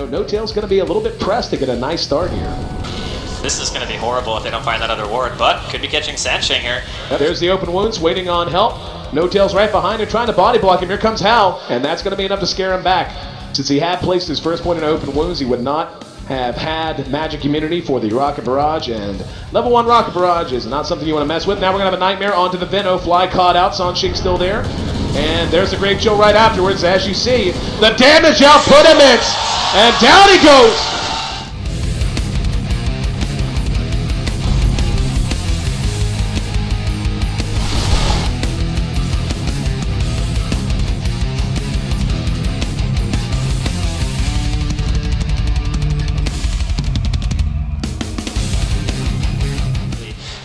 No-Tail's going to be a little bit pressed to get a nice start here. This is going to be horrible if they don't find that other ward, but could be catching Sansheng here. There's the open wounds, waiting on help. No-Tail's right behind him, trying to body block him. Here comes Hal, and that's going to be enough to scare him back. Since he had placed his first point in open wounds, he would not have had magic immunity for the Rocket Barrage, and level 1 Rocket Barrage is not something you want to mess with. Now we're going to have a Nightmare onto the Veno. Fly caught out, Sansheng still there. And there's the Great Chill right afterwards. As you see, the damage output immense, and down he goes.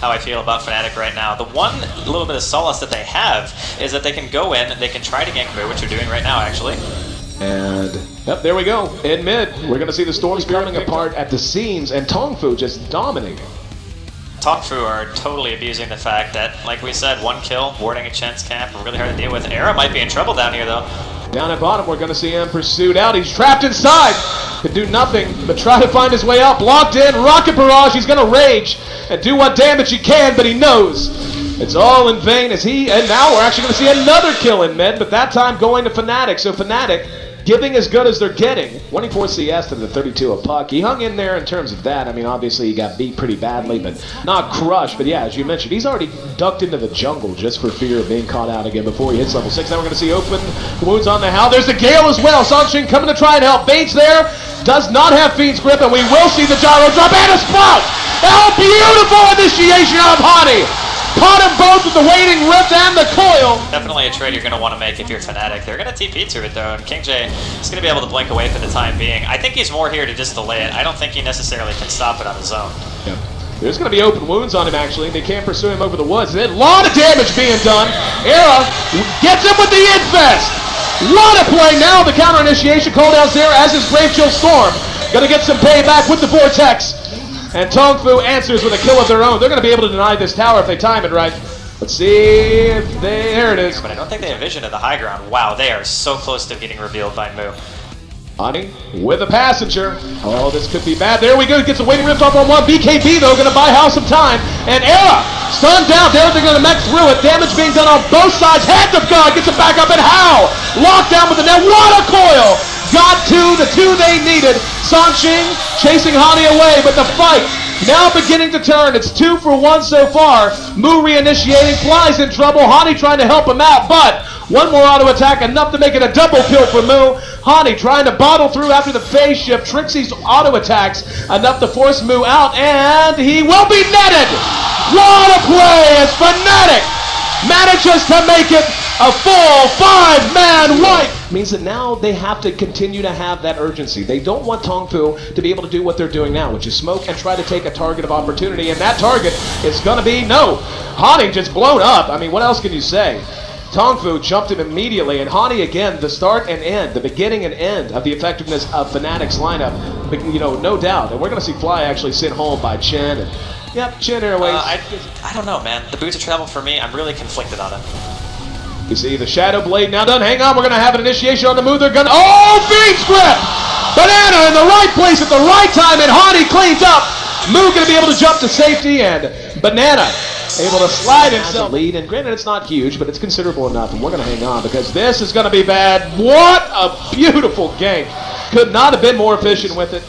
How I feel about Fnatic right now. The one little bit of solace that they have is that they can go in, they can try to gank Boo, which they're doing right now, actually. And, yep, there we go. In mid, we're going to see the Storms coming apart at the seams, and Tong.Fu just dominating. Tong.Fu are totally abusing the fact that, like we said, 1 kill, warding a Chen's camp, really hard to deal with. Era might be in trouble down here, though. Down at bottom, we're going to see him pursued out. He's trapped inside. Could do nothing but try to find his way out. Blocked in, Rocket Barrage. He's going to rage and do what damage he can, but he knows it's all in vain as and now we're actually going to see another kill in mid, but that time going to Fnatic. So Fnatic giving as good as they're getting. 24 CS to the 32 of Puck. He hung in there in terms of that. I mean, obviously he got beat pretty badly, but not crushed. But yeah, as you mentioned, he's already ducked into the jungle just for fear of being caught out again before he hits level 6. Now we're going to see open wounds on the Hal. There's the Gale as well. Sansheng coming to try and help. Bait's there. Does not have Fiend's Grip, and we will see the gyro drop and a sprout. Oh, beautiful initiation of Honey. Caught them both with the waiting rift and the coil. Definitely a trade you're going to want to make if you're Fnatic. They're going to TP to it, though, and King J is going to be able to blink away for the time being. I think he's more here to just delay it. I don't think he necessarily can stop it on his own. Yep. There's going to be open wounds on him, actually. They can't pursue him over the woods. A lot of damage being done. Era gets him with the Infest. Lot of play now. The counter initiation cooldown's there as is Brave Chill Storm. Going to get some payback with the Vortex. And Tong.Fu answers with a kill of their own. They're going to be able to deny this tower if they time it right. Let's see if they... There it is. But I don't think they have vision of the high ground. Wow, they are so close to getting revealed by Mu. Honey with a passenger. Oh, this could be bad. There we go. Gets a waiting rift off on one. BKB, though, going to buy Hal some time. And Era, stunned down. They're going to mech through it. Damage being done on both sides. Hand of God gets it back up. And Hal locked down with the net. What a coil! Got the two they needed. Sansheng chasing Hani away, but the fight now beginning to turn. It's 2 for 1 so far. Mu reinitiating, Fly's in trouble. Hani trying to help him out, but one more auto attack, enough to make it a double kill for Mu. Hani trying to bottle through after the phase shift. Trixie's auto attacks, enough to force Mu out, and he will be netted. What a play as Fnatic manages to make it a full 5-man wipe. Means that now they have to continue to have that urgency. They don't want Tong.Fu to be able to do what they're doing now, which is smoke and try to take a target of opportunity, and that target is going to be, no, Hani just blown up. I mean, what else can you say? Tong.Fu jumped him immediately, and Hani again, the start and end, the beginning and end of the effectiveness of Fnatic's lineup, you know, no doubt. And we're going to see Fly actually sent home by Chen. And, yep, Chen Airways. I don't know, man. The boots of travel for me, I'm really conflicted on it. You see the Shadow Blade now done. Hang on, we're going to have an initiation on the move. They're going to... Oh, Fiend's Grip! Banana in the right place at the right time, and Hani cleans up. Mu going to be able to jump to safety, and Banana able to slide himself. Lead, and granted it's not huge, but it's considerable enough, and we're going to hang on because this is going to be bad. What a beautiful game. Could not have been more efficient with it.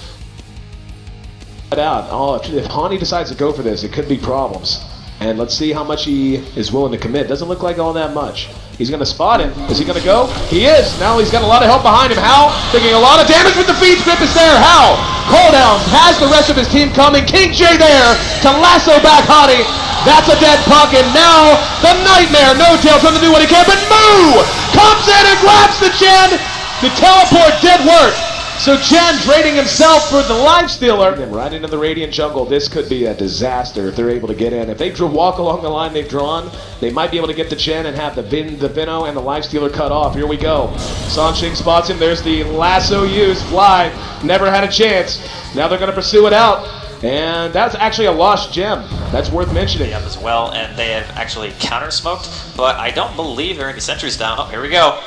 Oh, if Hani decides to go for this, it could be problems. And let's see how much he is willing to commit. Doesn't look like all that much. He's going to spot him. Is he going to go? He is. Now he's got a lot of help behind him. Hal taking a lot of damage with the Fiend's Grip is there. Hal, cooldowns, has the rest of his team coming. King J there to lasso back Hani. That's a dead puck, and now the Nightmare. No-Tail trying to do what he can, but Mu comes in and grabs the Chen. The teleport did work. So Chen trading himself for the Lifestealer. And right into the Radiant jungle. This could be a disaster if they're able to get in. If they walk along the line they've drawn, they might be able to get the Chen and have the Veno and the Lifestealer cut off. Here we go. Sansheng spots him. There's the lasso used. Fly never had a chance. Now they're going to pursue it out. And that's actually a lost gem. That's worth mentioning. Up as well, and they have actually counter-smoked, but I don't believe there are any sentries down. Oh, here we go.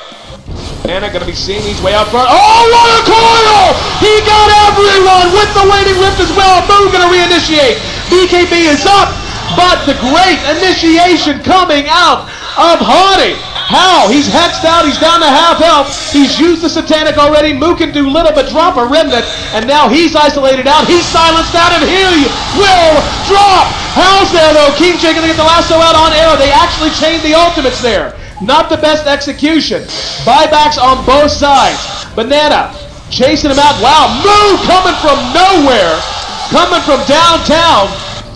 Banana gonna be seeing his way out front. Oh, what a coil! He got everyone with the waiting rift as well. Moo gonna reinitiate. BKB is up, but the great initiation coming out of Honey. How? He's hexed out, he's down to half health. He's used the Satanic already. Moo can do little but drop a remnant, and now he's isolated out. He's silenced out, and he will drop. How's there though? King J gonna get the lasso out on Arrow. They actually chained the ultimates there. Not the best execution. Buybacks on both sides. Banana chasing him out. Wow, Moo coming from nowhere, coming from downtown,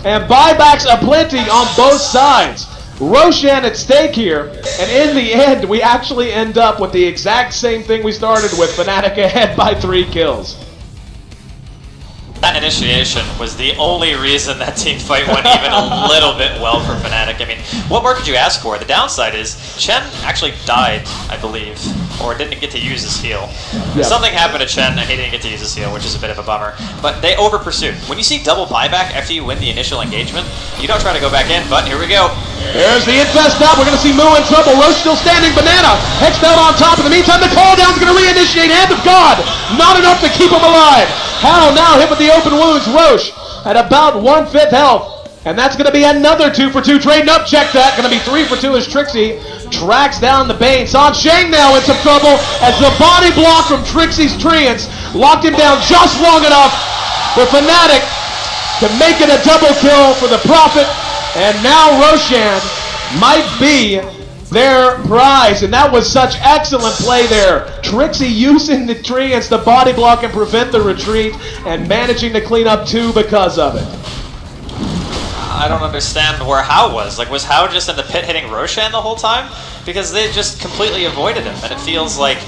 and buybacks aplenty on both sides. Roshan at stake here, and in the end, we actually end up with the exact same thing we started with, Fnatic ahead by 3 kills. That initiation was the only reason that team fight went even a little bit well for Fnatic. I mean, what more could you ask for? The downside is Chen actually died, I believe, or didn't get to use his heal. Yep. Something happened to Chen and he didn't get to use his heal, which is a bit of a bummer. But they over-pursued. When you see double buyback after you win the initial engagement, you don't try to go back in, but here we go. There's the infest out. We're going to see Moo in trouble. Roche still standing. Banana hexed out on top. In the meantime, the call down's going to reinitiate. Hand of God. Not enough to keep him alive. How now hit with the open wounds. Roche at about 1/5 health. And that's going to be another 2 for 2. Trading up. Check that. Going to be 3 for 2 as Trixie tracks down the Bane. San Sheng now in some trouble as the body block from Trixie's Treants locked him down just long enough for Fnatic to make it a double kill for the Prophet. And now Roshan might be their prize, and that was such excellent play there. Trixie using the Treants to body block and prevent the retreat, and managing to clean up 2 because of it. I don't understand where Hao was. Like, was Hao just in the pit hitting Roshan the whole time? Because they just completely avoided him, and it feels like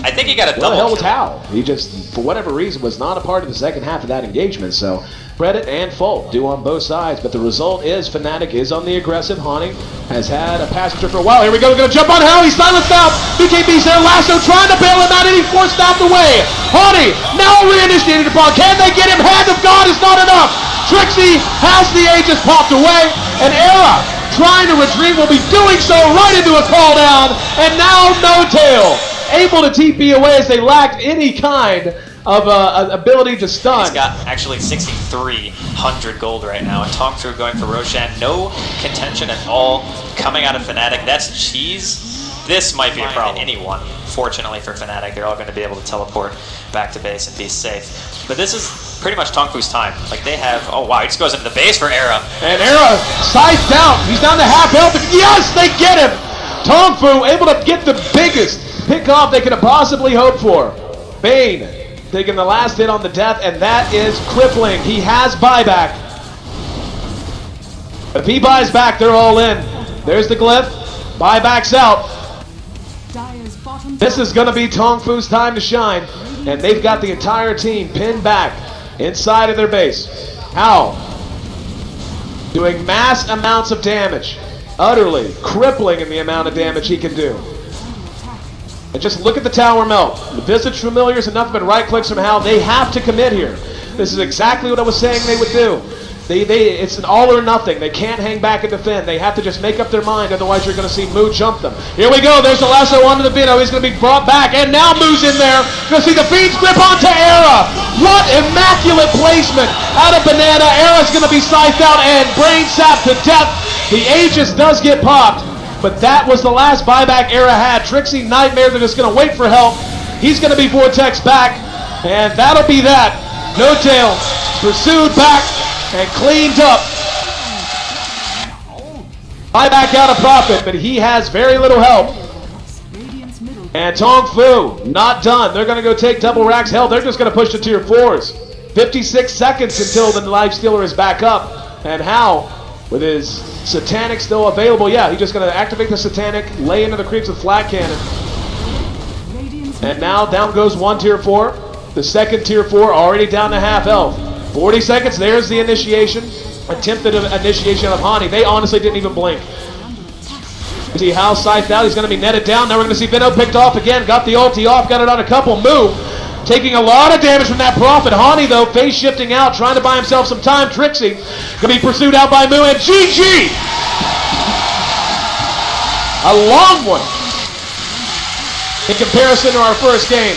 I think he got a double. Where the hell was Hao? He just, for whatever reason, was not a part of the second half of that engagement. So credit and fault due on both sides, but the result is Fnatic is on the aggressive. Honey has had a passenger for a while. Here we go. We're going to jump on Hao. He's silenced out. BKB's there. Lasso trying to bail him out, and he's forced out the way. Honey now reinitiated upon. Can they get him? Hand of God is not enough. Trixie has the Aegis popped away, and Era trying to retrieve will be doing so right into a call down, and now NoTail able to TP away as they lacked any kind of ability to stun. He's got actually 6,300 gold right now, and Tong.Fu going for Roshan. No contention at all coming out of Fnatic. That's cheese. This might be a problem. Anyone, fortunately for Fnatic, they're all going to be able to teleport back to base and be safe. But this is pretty much Tong.Fu's time. Like they have, oh wow, he just goes into the base for Era. And Era sized down. He's down to half health. Yes, they get him. Tong.Fu able to get the biggest pick off they could have possibly hoped for. Bane taking the last hit on the death, and that is crippling. He has buyback. If he buys back, they're all in. There's the glyph. Buyback's out. This is going to be Tong.Fu's time to shine, and they've got the entire team pinned back inside of their base. Hao doing mass amounts of damage, utterly crippling in the amount of damage he can do. And just look at the tower melt. The Visage Familiars and nothing but right clicks from Hao. They have to commit here. This is exactly what I was saying they would do. It's an all or nothing. They can't hang back and defend. They have to just make up their mind, otherwise you're going to see Moo jump them. Here we go. There's the lasso onto the Vino. He's going to be brought back, and now Moo's in there. Going to see the Fiend's grip onto Era. What immaculate placement out of Banana. Era's going to be scythed out and brain sapped to death. The Aegis does get popped, but that was the last buyback Era had. Trixie Nightmare, they're just going to wait for help. He's going to be vortex back, and that'll be that. NoTail pursued back and cleaned up. Buyback out of Prophet, but he has very little help. And Tong.Fu, not done. They're going to go take double racks. Hell, they're just going to push to tier 4s. 56 seconds until the Lifestealer is back up. And Hao, with his Satanic still available, yeah, he's just going to activate the Satanic, lay into the creeps with Flat Cannon. And now down goes one tier 4. The second tier 4 already down to half health. 40 seconds, there's the initiation. Attempted initiation of Hani. They honestly didn't even blink. You see Hao scythed out, he's going to be netted down. Now we're going to see Vino picked off again. Got the ulti off, got it on a couple. Moo taking a lot of damage from that Prophet. Hani though, face shifting out, trying to buy himself some time. Trixie going to be pursued out by Moo, and GG! A long one. in comparison to our first game.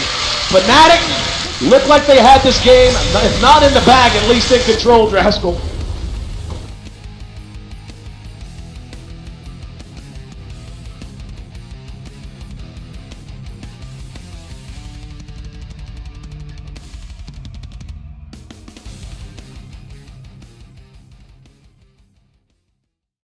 Fnatic looked like they had this game, if not in the bag, at least in control, Draskell.